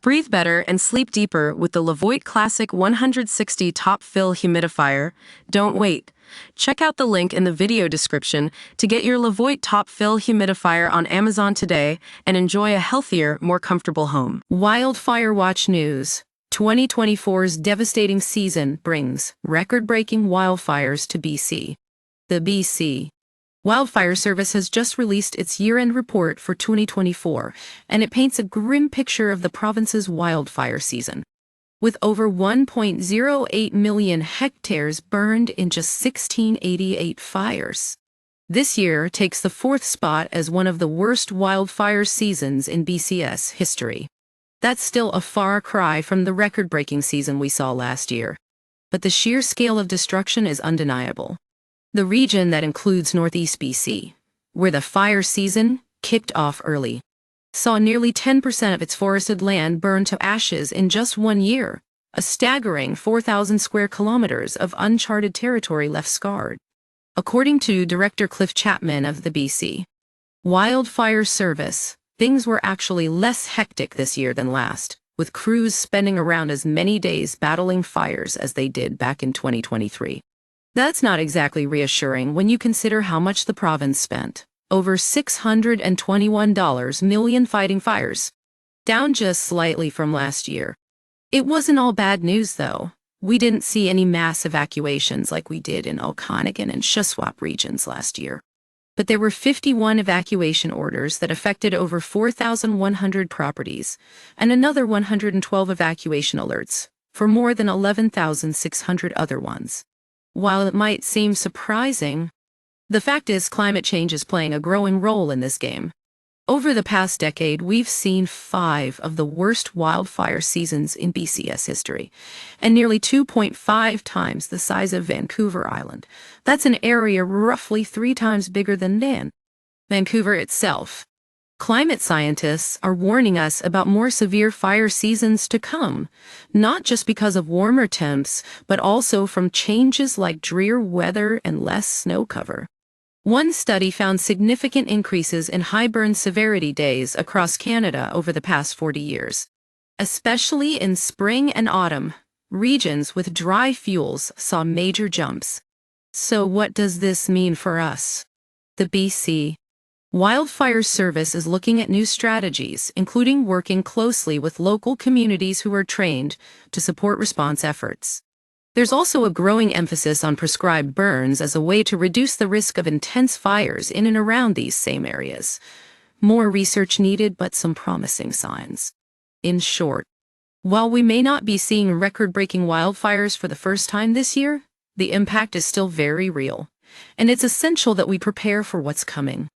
Breathe better and sleep deeper with the Levoit Classic 160 Top Fill Humidifier. Don't wait. Check out the link in the video description to get your Levoit Top Fill Humidifier on Amazon today and enjoy a healthier, more comfortable home. Wildfire Watch News. 2024's devastating season brings record-breaking wildfires to BC. The BC Wildfire Service has just released its year-end report for 2024, and it paints a grim picture of the province's wildfire season. With over 1.08 million hectares burned in just 1688 fires. This year takes the fourth spot as one of the worst wildfire seasons in BC's history. That's still a far cry from the record-breaking season we saw last year. But the sheer scale of destruction is undeniable. The region that includes Northeast BC, where the fire season kicked off early, saw nearly 10% of its forested land burn to ashes in just 1 year, a staggering 4,000 square kilometers of uncharted territory left scarred. According to Director Cliff Chapman of the BC Wildfire Service, things were actually less hectic this year than last, with crews spending around as many days battling fires as they did back in 2023. That's not exactly reassuring when you consider how much the province spent. Over $621 million fighting fires. Down just slightly from last year. It wasn't all bad news, though. We didn't see any mass evacuations like we did in Okanagan and Shuswap regions last year. But there were 51 evacuation orders that affected over 4,100 properties, and another 112 evacuation alerts, for more than 11,600 other ones. While it might seem surprising, the fact is climate change is playing a growing role in this game. Over the past decade, we've seen 5 of the worst wildfire seasons in BC's history, and nearly 2.5 times the size of Vancouver Island. That's an area roughly 3 times bigger than Vancouver itself. Climate scientists are warning us about more severe fire seasons to come, not just because of warmer temps, but also from changes like drear weather and less snow cover. One study found significant increases in high burn severity days across Canada over the past 40 years. Especially in spring and autumn, regions with dry fuels saw major jumps. So what does this mean for us? The BC Wildfire Service is looking at new strategies, including working closely with local communities who are trained to support response efforts. There's also a growing emphasis on prescribed burns as a way to reduce the risk of intense fires in and around these same areas. More research needed, but some promising signs. In short, while we may not be seeing record-breaking wildfires for the first time this year, the impact is still very real, and it's essential that we prepare for what's coming.